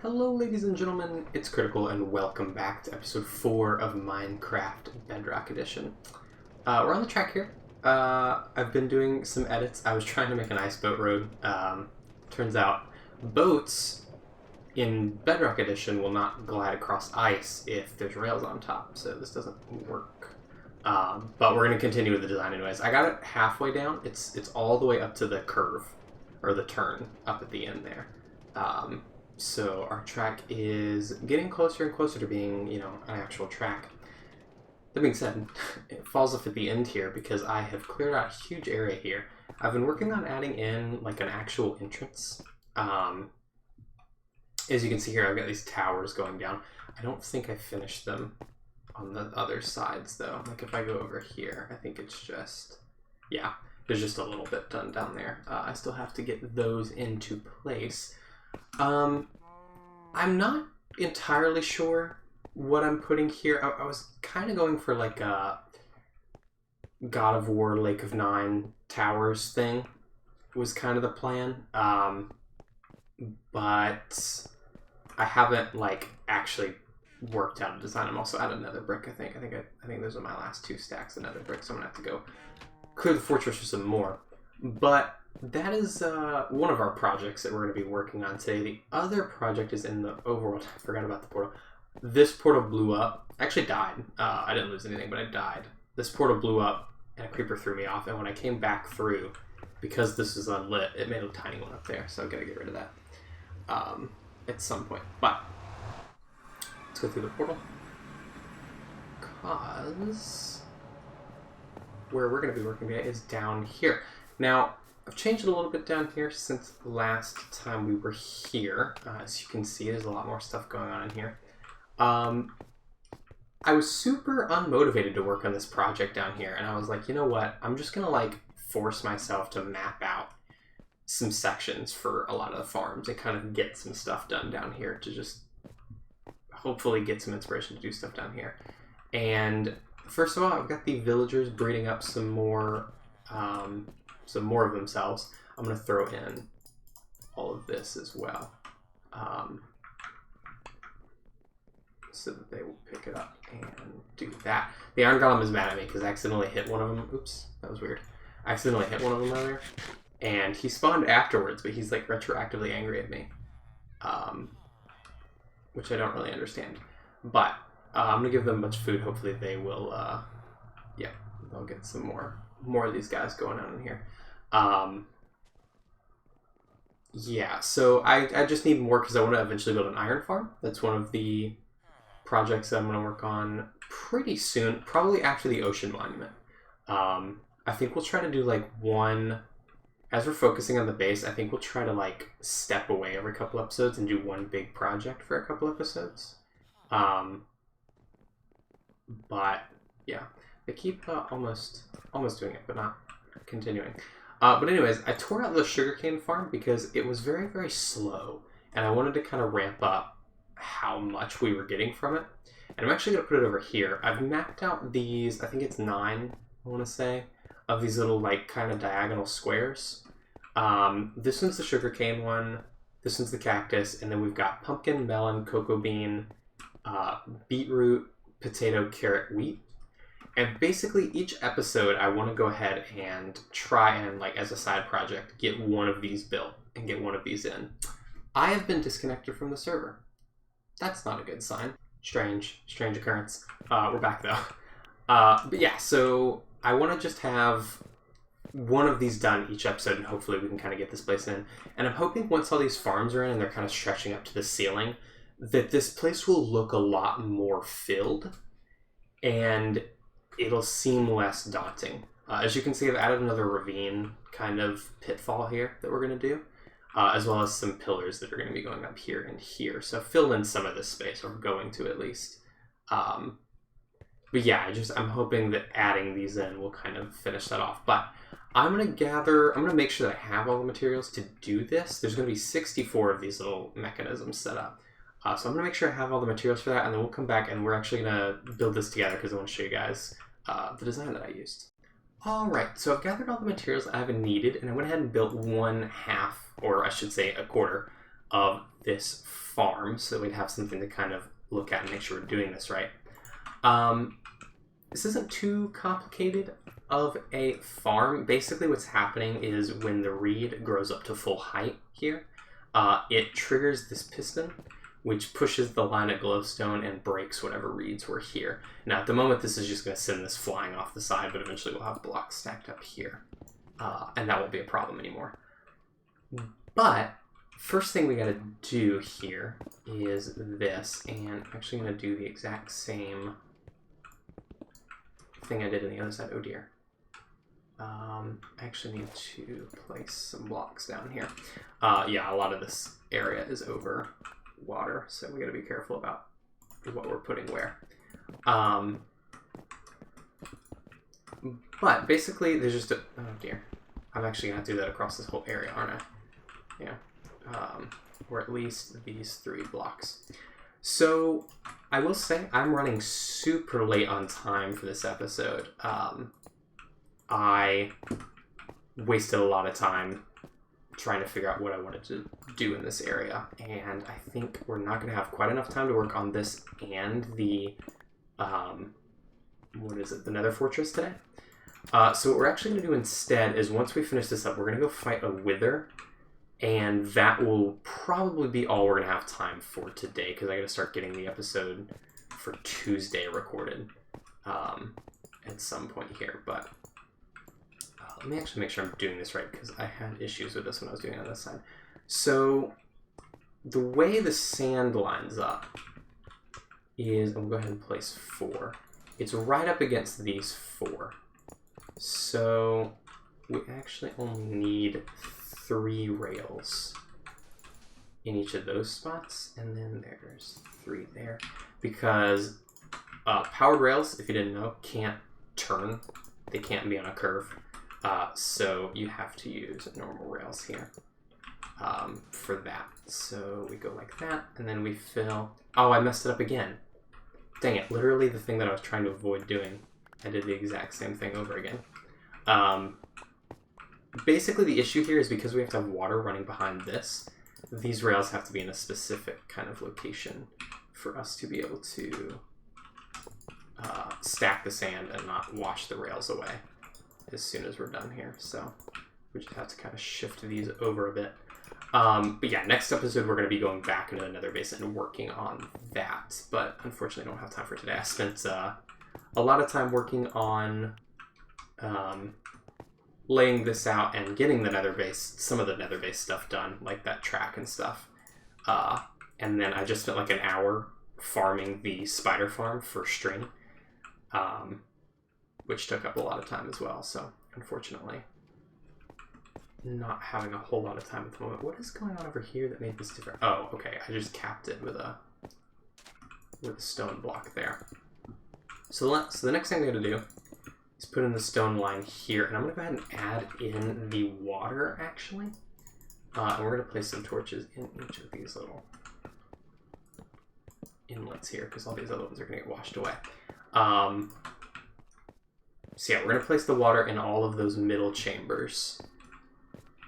Hello ladies and gentlemen, it's Critical and welcome back to episode 4 of Minecraft Bedrock Edition. We're on the track here. I've been doing some edits. I was trying to make an ice boat road. Turns out boats in Bedrock Edition will not glide across ice if there's rails on top, so this doesn't work. But we're going to continue with the design anyways. I got it halfway down. It's all the way up to the curve, or the turn up at the end there. So our track is getting closer and closer to being, an actual track. That being said, it falls off at the end here because I have cleared out a huge area here. I've been working on adding in like an actual entrance. As you can see here, I've got these towers going down. I don't think I finished them on the other sides though. Like if I go over here, I think it's just, yeah, there's just a little bit done down there. I still have to get those into place. I'm not entirely sure what I'm putting here. I was kind of going for like a God of War Lake of Nine Towers thing was kind of the plan. But I haven't like actually worked out a design. I'm also out of nether brick, I think. I think those are my last 2 stacks of nether brick, so I'm gonna have to go clear the fortress for some more. But that is one of our projects that we're going to be working on today. The other project is in the overworld. I forgot about the portal. This portal blew up. I actually died. I didn't lose anything, but I died. This portal blew up, and a creeper threw me off. And when I came back through, because this is unlit, it made a tiny one up there. So I've got to get rid of that at some point. But let's go through the portal. Because where we're going to be working today is down here. Now, I've changed it a little bit down here since last time we were here. As you can see, there's a lot more stuff going on in here. I was super unmotivated to work on this project down here, and I was like, you know what? I'm just going to like force myself to map out some sections for a lot of the farms and kind of get some stuff done down here to just hopefully get some inspiration to do stuff down here. And first of all, I've got the villagers breeding up some more of themselves. I'm going to throw in all of this as well, so that they will pick it up and do that. The Iron Golem is mad at me because I accidentally hit one of them. Oops, that was weird. I accidentally hit one of them earlier, and he spawned afterwards, but he's like retroactively angry at me, which I don't really understand. But I'm going to give them a bunch of food. Hopefully they will, they'll get some more of these guys going on in here. So I just need more because I want to eventually build an iron farm. That's one of the projects that I'm going to work on pretty soon, probably after the ocean monument. I think we'll try to do like one, as we're focusing on the base, I think we'll try to like step away every couple episodes and do one big project for a couple episodes. But yeah, they keep almost doing it, but not continuing. But anyways, I tore out the sugarcane farm because it was very, very slow, and I wanted to kind of ramp up how much we were getting from it. And I'm actually going to put it over here. I've mapped out these, I think it's 9, I want to say, of these little like kind of diagonal squares. This one's the sugarcane one, this one's the cactus, and then we've got pumpkin, melon, cocoa bean, beetroot, potato, carrot, wheat. And basically each episode I want to go ahead and try and, like, as a side project, get one of these built and get one of these in. I have been disconnected from the server. That's not a good sign. Strange occurrence. We're back though. But yeah, so I want to just have one of these done each episode, and hopefully we can kind of get this place in. And I'm hoping once all these farms are in and they're kind of stretching up to the ceiling, that this place will look a lot more filled and it'll seem less daunting. As you can see, I've added another ravine kind of pitfall here that we're going to do, as well as some pillars that are going to be going up here and here. So fill in some of this space, or going to at least. But yeah, I'm hoping that adding these in will kind of finish that off. But I'm going to make sure that I have all the materials to do this. There's going to be 64 of these little mechanisms set up. So I'm going to make sure I have all the materials for that, and then we'll come back and we're actually going to build this together because I want to show you guys the design that I used. Alright, so I've gathered all the materials I haven't needed, and I went ahead and built 1/2, or I should say a quarter, of this farm so that we'd have something to kind of look at and make sure we're doing this right. This isn't too complicated of a farm. Basically what's happening is when the reed grows up to full height here, it triggers this piston, which pushes the line at glowstone and breaks whatever reeds were here. Now at the moment this is just going to send this flying off the side, but eventually we'll have blocks stacked up here. And that won't be a problem anymore. But first thing we got to do here is this, and I'm actually going to do the exact same thing I did on the other side. Oh dear. I actually need to place some blocks down here. Yeah, a lot of this area is over water, so we got to be careful about what we're putting where. But basically there's just a, oh dear, I'm actually gonna have to do that across this whole area, aren't I? Yeah, or at least these 3 blocks. So I will say I'm running super late on time for this episode. I wasted a lot of time trying to figure out what I wanted to do in this area, and I think we're not going to have quite enough time to work on this and the what is it, the Nether Fortress today. So what we're actually going to do instead is once we finish this up, we're going to go fight a Wither, and that will probably be all we're going to have time for today, because I got to start getting the episode for Tuesday recorded at some point here. But let me actually make sure I'm doing this right, because I had issues with this when I was doing it on this side. So the way the sand lines up is, I'll go ahead and place 4. It's right up against these 4. So we actually only need 3 rails in each of those spots, and then there's 3 there, because powered rails, if you didn't know, can't turn. They can't be on a curve. So you have to use normal rails here for that. So we go like that, and then we fill... Oh, I messed it up again. Dang it, literally the thing that I was trying to avoid doing. I did the exact same thing over again. Basically the issue here is because we have to have water running behind this, these rails have to be in a specific kind of location for us to be able to stack the sand and not wash the rails away as soon as we're done here. So we just have to kind of shift these over a bit. But yeah, next episode we're going to be going back into the Nether base and working on that. But unfortunately I don't have time for today. I spent a lot of time working on laying this out and getting the Nether base, some of the Nether base stuff done, like that track and stuff. And then I just spent like an hour farming the spider farm for string, which took up a lot of time as well. So unfortunately, not having a whole lot of time at the moment. What is going on over here that made this different? Oh, okay. I just capped it with a stone block there. So the next thing I'm going to do is put in the stone line here, and I'm going to go ahead and add in the water, actually. And we're going to place some torches in each of these little inlets here, because all these other ones are going to get washed away. So yeah, we're going to place the water in all of those middle chambers,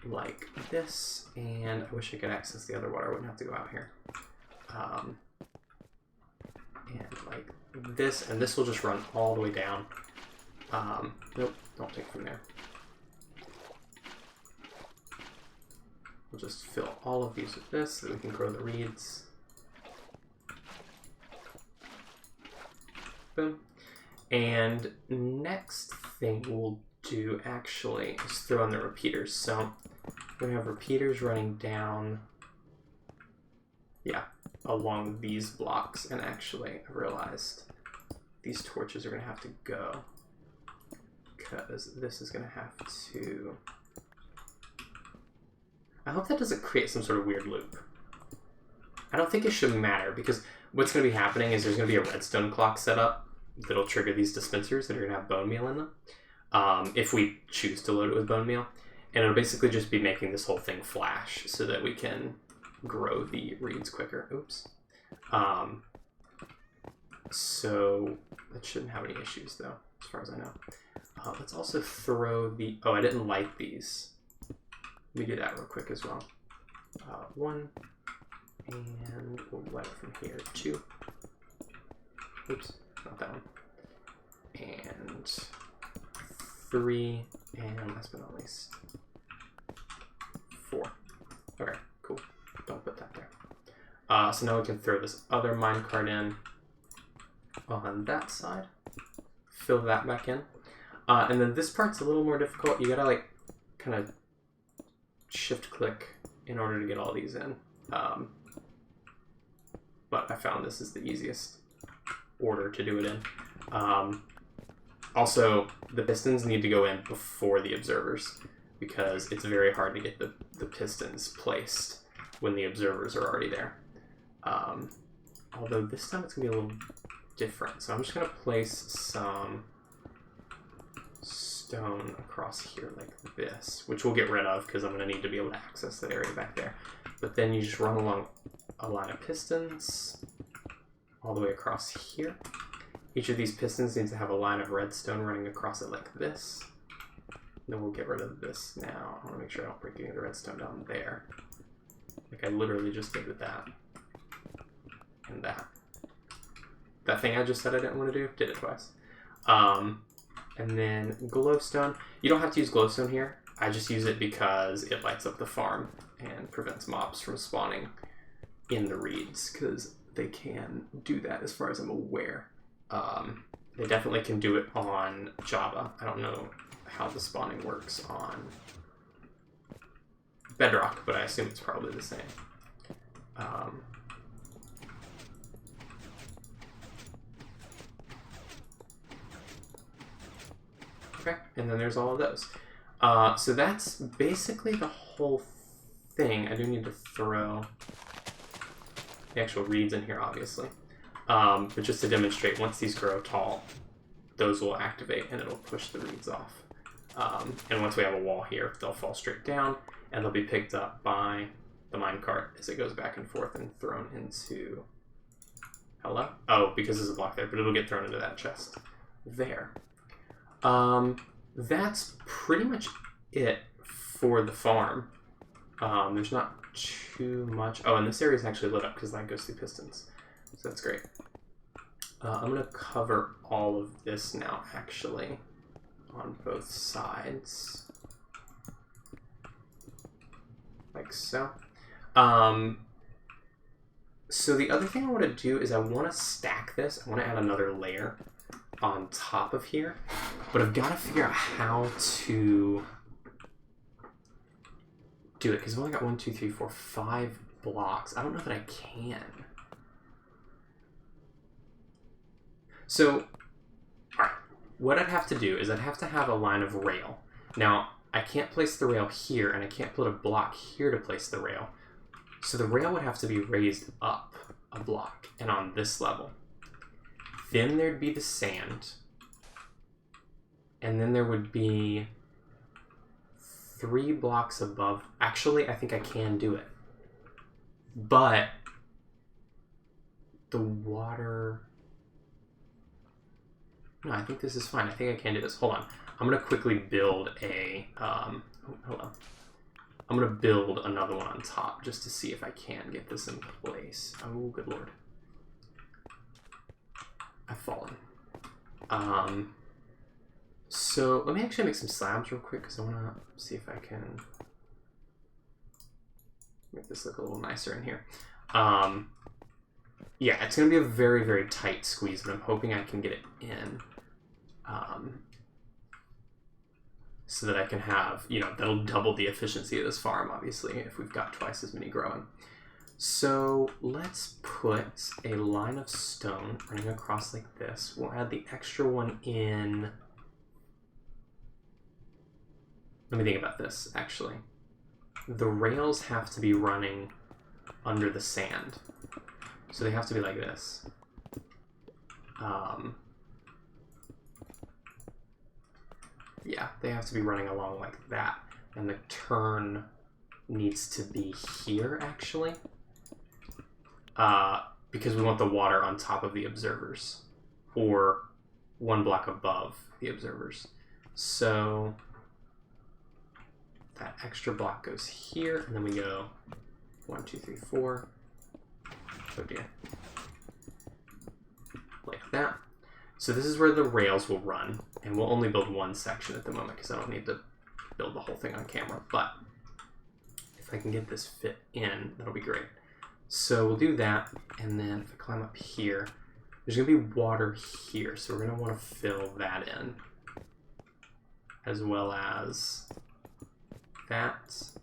like this, and I wish I could access the other water. I wouldn't have to go out here. And like this, and this will just run all the way down. Nope, don't take from there. We'll just fill all of these with this so that we can grow the reeds. Boom. And next thing we'll do actually is throw in the repeaters. So we're gonna have repeaters running down, yeah, along these blocks. And actually I realized these torches are gonna have to go, because this is gonna have to... I hope that doesn't create some sort of weird loop. I don't think it should matter, because what's going to be happening is there's going to be a redstone clock set up that'll trigger these dispensers that are going to have bone meal in them, if we choose to load it with bone meal. And it'll basically just be making this whole thing flash so that we can grow the reeds quicker. Oops. So that shouldn't have any issues, though, as far as I know. Let's also throw the... Oh, I didn't light these. Let me do that real quick as well. 1, And we'll let it from here, 2. Oops, not that one. And 3, and last but not least, 4. Okay, cool. Don't put that there. So now we can throw this other minecart in on that side. Fill that back in. And then this part's a little more difficult. You gotta like kind of shift click in order to get all these in. But I found this is the easiest order to do it in. Also, the pistons need to go in before the observers because it's very hard to get the pistons placed when the observers are already there. Although this time it's going to be a little different. So I'm just going to place some stone across here like this, which we'll get rid of because I'm going to need to be able to access that area back there. But then you just run along a line of pistons all the way across here. Each of these pistons needs to have a line of redstone running across it like this. Then we'll get rid of this now. I want to make sure I don't break any of the redstone down there. Like I literally just did with that. And that. That thing I just said I didn't want to do, did it twice. And then glowstone. You don't have to use glowstone here. I just use it because it lights up the farm and prevents mobs from spawning in the reeds, because they can do that as far as I'm aware. They definitely can do it on Java. I don't know how the spawning works on Bedrock, but I assume it's probably the same. Okay, and then there's all of those. So that's basically the whole thing. I do need to throw the actual reeds in here, obviously. But just to demonstrate, once these grow tall, those will activate and it'll push the reeds off. And once we have a wall here, they'll fall straight down and they'll be picked up by the minecart as it goes back and forth and thrown into... Hello? Oh, because there's a block there, but it'll get thrown into that chest there. That's pretty much it for the farm. There's not too much. Oh, and this area is actually lit up because that goes through pistons. So that's great. I'm going to cover all of this now, actually, on both sides. Like so. So the other thing I want to do is I want to stack this. I want to add another layer on top of here. But I've got to figure out how to do it, because I've only got 1, 2, 3, 4, 5 blocks. I don't know that I can. So, alright, what I'd have to do is I'd have to have a line of rail. Now, I can't place the rail here, and I can't put a block here to place the rail. So the rail would have to be raised up a block, and on this level. Then there'd be the sand. And then there would be 3 blocks above. Actually, I think I can do it. But the water... No, I think this is fine. I think I can do this. Hold on. I'm going to quickly build a... hold on. I'm going to build another one on top just to see if I can get this in place. Oh, good lord. I've fallen. So let me actually make some slabs real quick because I want to see if I can make this look a little nicer in here. Yeah, it's going to be a very, very tight squeeze, but I'm hoping I can get it in. So that I can have, you know, that'll double the efficiency of this farm, obviously, if we've got twice as many growing. So let's put a line of stone running across like this. We'll add the extra one in. Let me think about this, actually. The rails have to be running under the sand. So they have to be like this. Yeah, they have to be running along like that. And the turn needs to be here, actually. Because we want the water on top of the observers. Or 1 block above the observers. So that extra block goes here, and then we go 1, 2, 3, 4, Oh dear. Like that. So this is where the rails will run, and we'll only build one section at the moment because I don't need to build the whole thing on camera, but if I can get this fit in, that'll be great. So we'll do that, and then if I climb up here, there's going to be water here, so we're going to want to fill that in, as well as that,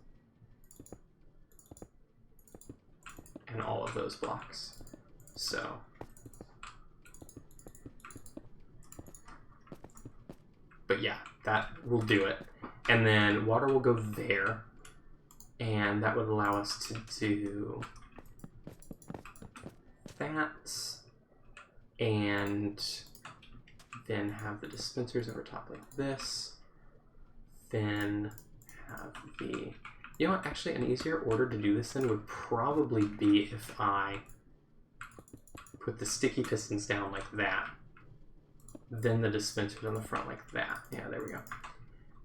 and all of those blocks. So but yeah, that will do it. And then water will go there, and that would allow us to do that, and then have the dispensers over top like this, then have the, you know what, actually an easier order to do this in would probably be if I put the sticky pistons down like that, then the dispensers on the front like that. Yeah, there we go.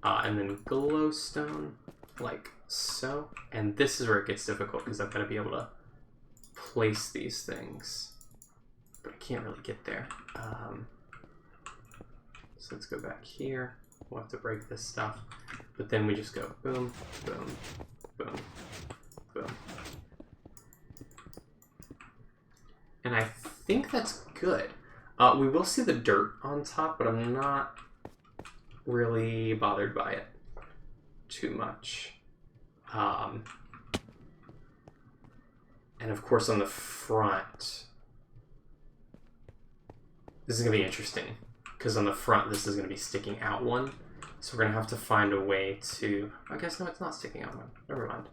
And then glowstone like so. And this is where it gets difficult because I've got to be able to place these things, but I can't really get there. So let's go back here. We'll have to break this stuff, but then we just go boom, boom, boom, boom. And I think that's good. We will see the dirt on top, but I'm not really bothered by it too much. And of course on the front, this is going to be interesting, because on the front this is going to be sticking out one. So we're going to have to find a way to, I guess no, it's not sticking out one. Never mind.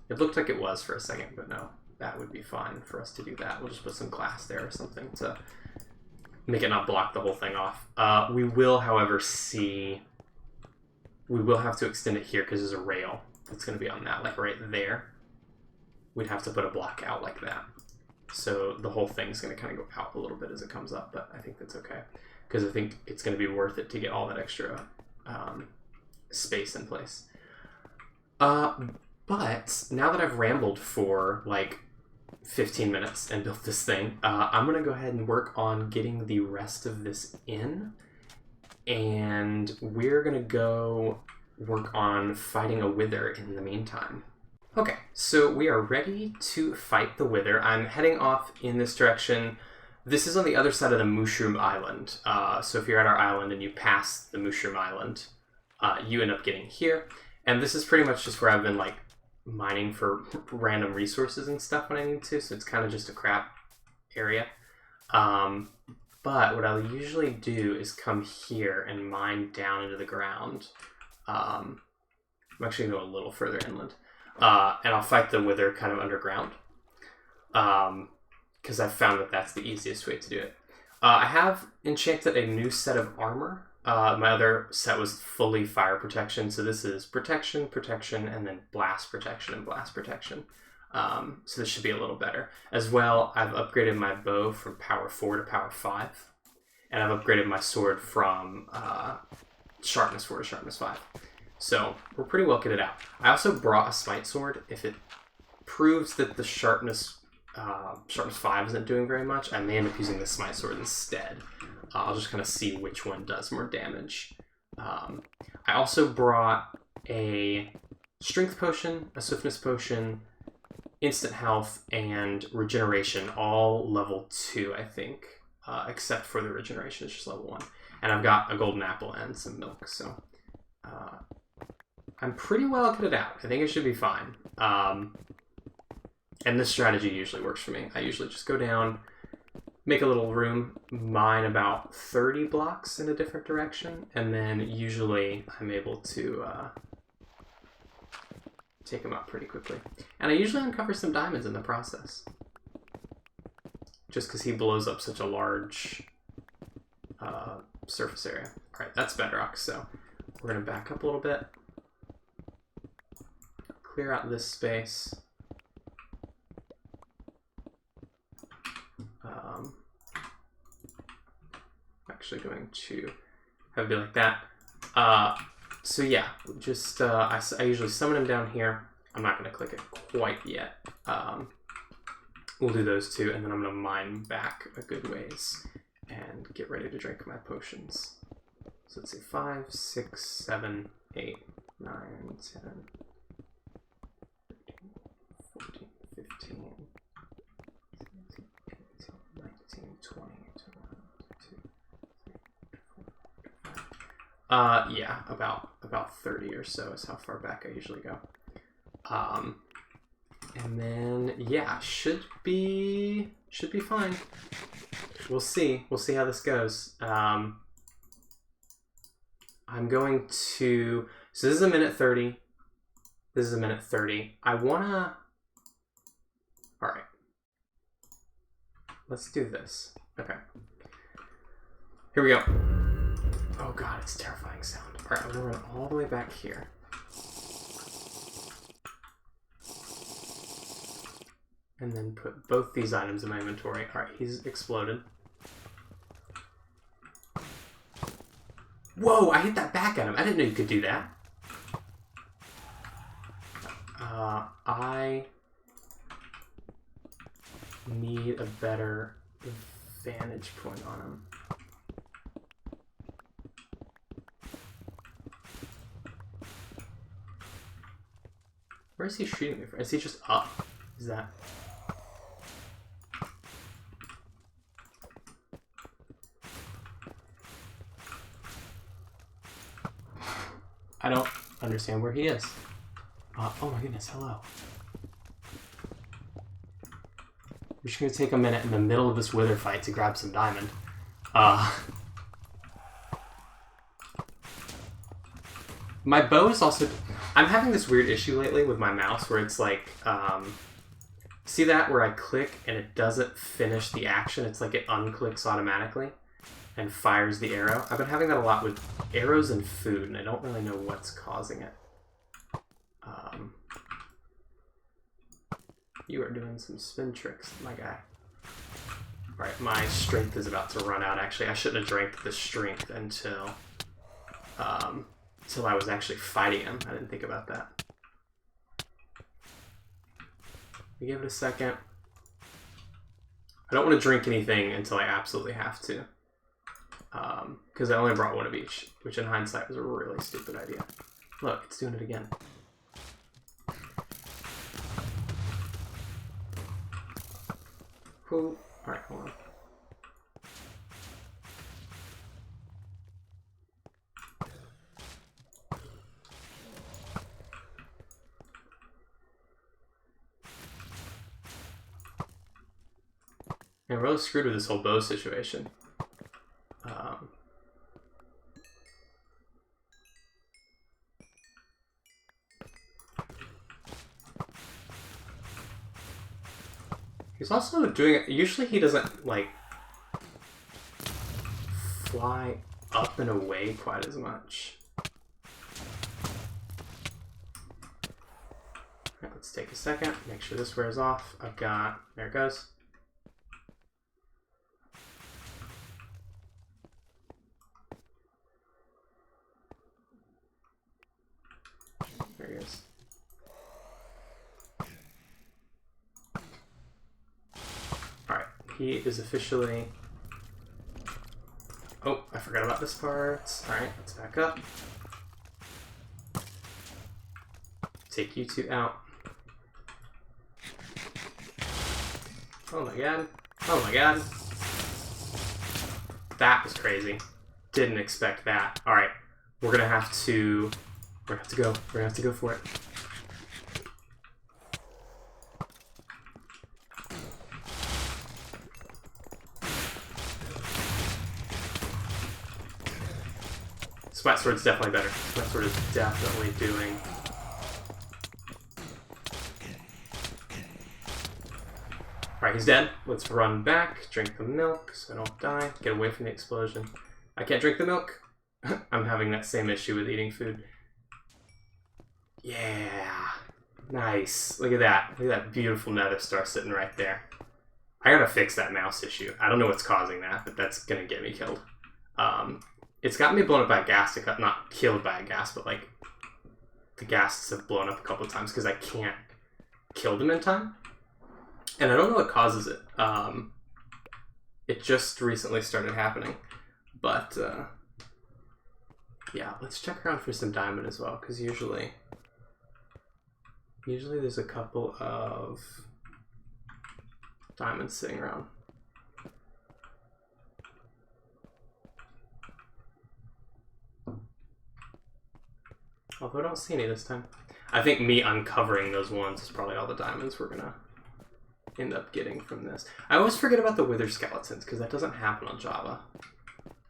It looked like it was for a second, but no, that would be fine for us to do that. We'll just put some glass there or something to make it not block the whole thing off. We will, however, we will have to extend it here because there's a rail that's going to be on that, like right there. We'd have to put a block out like that. So the whole thing's going to kind of go out a little bit as it comes up, but I think that's okay, because I think it's going to be worth it to get all that extra space in place. But now that I've rambled for like 15 minutes and built this thing, I'm going to go ahead and work on getting the rest of this in, and we're going to go work on fighting a wither in the meantime. Okay, so we are ready to fight the wither. I'm heading off in this direction. This is on the other side of the Mushroom Island. So if you're at our island and you pass the Mushroom Island, you end up getting here. And this is pretty much just where I've been like mining for random resources and stuff when I need to. So it's kind of just a crap area. But what I'll usually do is come here and mine down into the ground. I'm actually going to go a little further inland. And I'll fight the wither kind of underground, because I've found that that's the easiest way to do it. I have enchanted a new set of armor. My other set was fully fire protection, so this is protection, protection, and then blast protection and blast protection. So this should be a little better. As well, I've upgraded my bow from power 4 to power 5, and I've upgraded my sword from sharpness 4 to sharpness 5. So we're pretty well kitted out. I also brought a smite sword. If it proves that the sharpness 5 isn't doing very much, I may end up using the smite sword instead. I'll just kind of see which one does more damage. I also brought a strength potion, a swiftness potion, instant health, and regeneration, all level 2, I think, except for the regeneration, it's just level 1. And I've got a golden apple and some milk, so I'm pretty well kitted out. I think it should be fine. And this strategy usually works for me. I usually just go down, make a little room, mine about 30 blocks in a different direction, and then usually I'm able to take them out pretty quickly. And I usually uncover some diamonds in the process, just because he blows up such a large surface area. All right, that's Bedrock, so we're going to back up a little bit. Clear out this space. I'm actually going to have it be like that. So yeah, just I usually summon him down here. I'm not going to click it quite yet. we'll do those two, and then I'm going to mine back a good ways and get ready to drink my potions. So let's see, 5, 6, 7, 8, 9, 10, 14, 15, 17, 18, 19, 20, 21, 22, 25. Yeah, about 30 or so is how far back I usually go. And then, yeah, should be fine. We'll see how this goes. I'm going to, so this is a minute 30. This is a minute 30. I wanna, all right, let's do this. Okay, here we go. Oh God, it's a terrifying sound. All right, I'm gonna run all the way back here. And then put both these items in my inventory. All right, he's exploded. Whoa, I hit that back at him. I didn't know you could do that. I need a better vantage point on him. Where is he shooting me from? Is he just up? Is that... I don't understand where he is. Oh my goodness, hello. We're just gonna take a minute in the middle of this wither fight to grab some diamond. My bow is also... I'm having this weird issue lately with my mouse where it's like... see that where I click and it doesn't finish the action? It's like it unclicks automatically and fires the arrow. I've been having that a lot with arrows and food, and I don't really know what's causing it. You are doing some spin tricks, my guy. Alright, my strength is about to run out, actually. I shouldn't have drank the strength until I was actually fighting him. I didn't think about that. We give it a second. I don't want to drink anything until I absolutely have to. Because I only brought one of each, which in hindsight was a really stupid idea. Look, it's doing it again. Cool. Alright, hold on. I'm really screwed with this whole bow situation. He's also doing it. Usually he doesn't like fly up and away quite as much. Alright, let's take a second, make sure this wears off. I've got, there it goes. There he is. Alright, he is officially... Oh, I forgot about this part. Alright, let's back up. Take you two out. Oh my god. Oh my god. That was crazy. Didn't expect that. Alright, we're gonna have to go. We're gonna have to go for it. Sweat Sword's definitely better. Sweat Sword is definitely doing... Alright, he's dead. Let's run back, drink the milk so I don't die, get away from the explosion. I can't drink the milk. I'm having that same issue with eating food. Yeah, nice. Look at that. Look at that beautiful nether star sitting right there. I gotta fix that mouse issue. I don't know what's causing that, but that's gonna get me killed. It's gotten me blown up by a gas, not killed by a gas, but like the gases have blown up a couple of times because I can't kill them in time. And I don't know what causes it. It just recently started happening. But, yeah, let's check around for some diamond as well, because usually there's a couple of diamonds sitting around. Although I don't see any this time. I think me uncovering those ones is probably all the diamonds we're gonna end up getting from this. I always forget about the wither skeletons, because that doesn't happen on Java.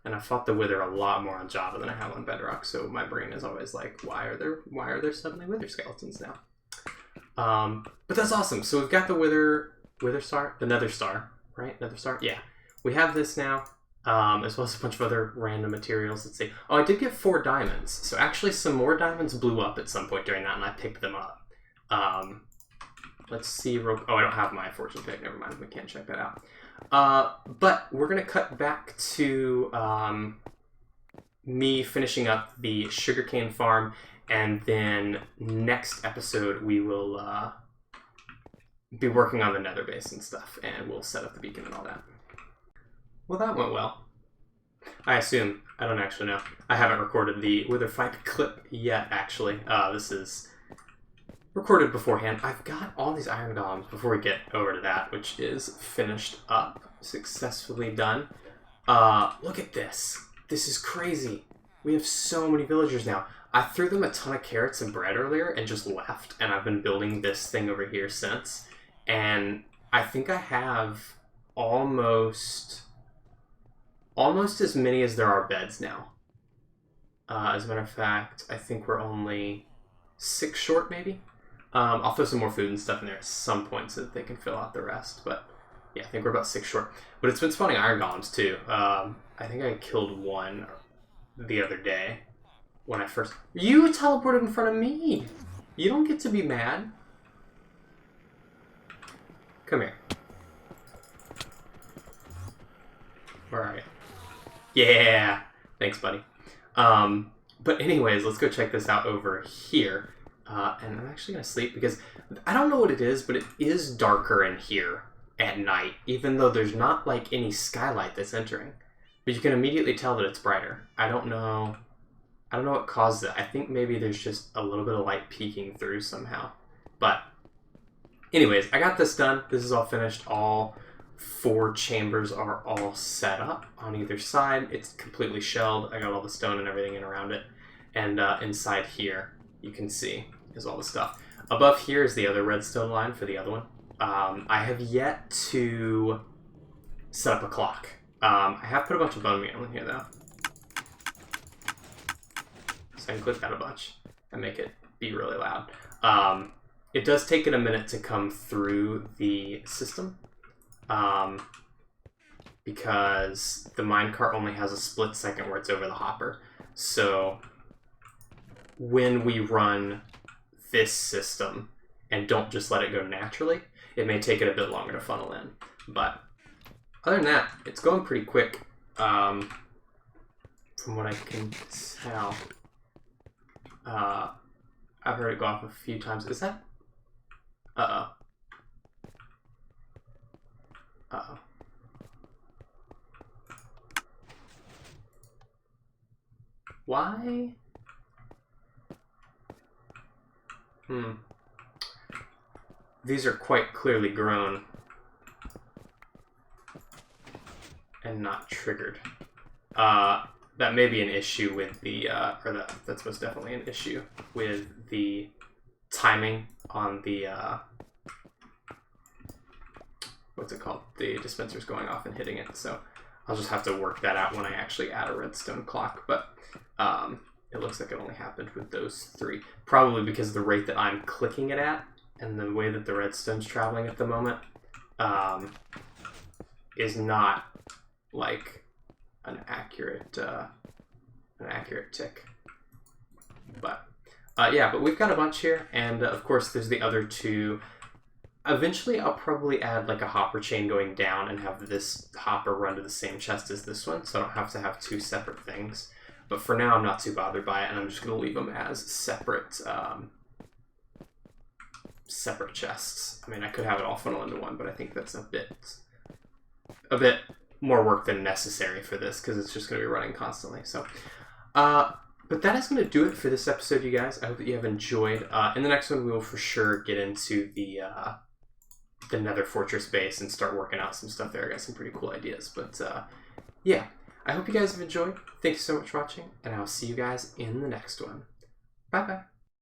And I fought the wither a lot more on Java than I have on Bedrock, so my brain is always like, why are there suddenly wither skeletons now? But that's awesome. So we've got the wither star, the nether star, right? Nether star, yeah. We have this now, as well as a bunch of other random materials. Let's see. Oh, I did get 4 diamonds. So actually some more diamonds blew up at some point during that, and I picked them up. Let's see. Oh, I don't have my fortune pick. Never mind. We can't check that out. But we're going to cut back to me finishing up the sugarcane farm, and then next episode we will be working on the nether base and stuff, and we'll set up the beacon and all that. Well, that went well. I assume. I don't actually know. I haven't recorded the wither fight clip yet, actually. This is recorded beforehand. I've got all these iron golems before we get over to that, which is finished up, successfully done. Look at this. This is crazy. We have so many villagers now. I threw them a ton of carrots and bread earlier and just left, and I've been building this thing over here since. And I think I have almost as many as there are beds now. As a matter of fact, I think we're only 6 short, maybe. I'll throw some more food and stuff in there at some point so that they can fill out the rest. But yeah, I think we're about 6 short. But it's been spawning iron golems too. I think I killed one the other day when I first... You teleported in front of me! You don't get to be mad. Come here. Where are you? Yeah! Thanks, buddy. But anyways, let's go check this out over here. And I'm actually going to sleep because I don't know what it is, but it is darker in here at night, even though there's not like any skylight that's entering. But you can immediately tell that it's brighter. I don't know what causes it. I think maybe there's just a little bit of light peeking through somehow. But anyways, I got this done. This is all finished. All 4 chambers are all set up on either side. It's completely shelled. I got all the stone and everything in around it. And inside here, you can see, is all the stuff. Above here is the other redstone line for the other one. I have yet to set up a clock. I have put a bunch of bone meal in here, though. So I can click that a bunch and make it be really loud. It does take it a minute to come through the system. Because the minecart only has a split second where it's over the hopper. So when we run this system and don't just let it go naturally, it may take it a bit longer to funnel in. But other than that, it's going pretty quick, from what I can tell. I've heard it go off a few times. Is that? Uh-oh. Uh-oh. Why? These are quite clearly grown and not triggered. That may be an issue with the, that's most definitely an issue with the timing on the, what's it called? The dispenser's going off and hitting it. So I'll just have to work that out when I actually add a redstone clock. But it looks like it only happened with those 3. Probably because the rate that I'm clicking it at and the way that the redstone's traveling at the moment is not like an accurate tick. But yeah, but we've got a bunch here, and of course there's the other 2. Eventually I'll probably add like a hopper chain going down and have this hopper run to the same chest as this one, so I don't have to have 2 separate things. But for now I'm not too bothered by it, and I'm just going to leave them as separate separate chests. I mean, I could have it all funnel into one, but I think that's a bit more work than necessary for this because it's just going to be running constantly. So, but that is going to do it for this episode, you guys. I hope that you have enjoyed. In the next one, we will for sure get into the Nether Fortress base and start working out some stuff there. I got some pretty cool ideas. But yeah, I hope you guys have enjoyed. Thank you so much for watching, and I'll see you guys in the next one. Bye-bye.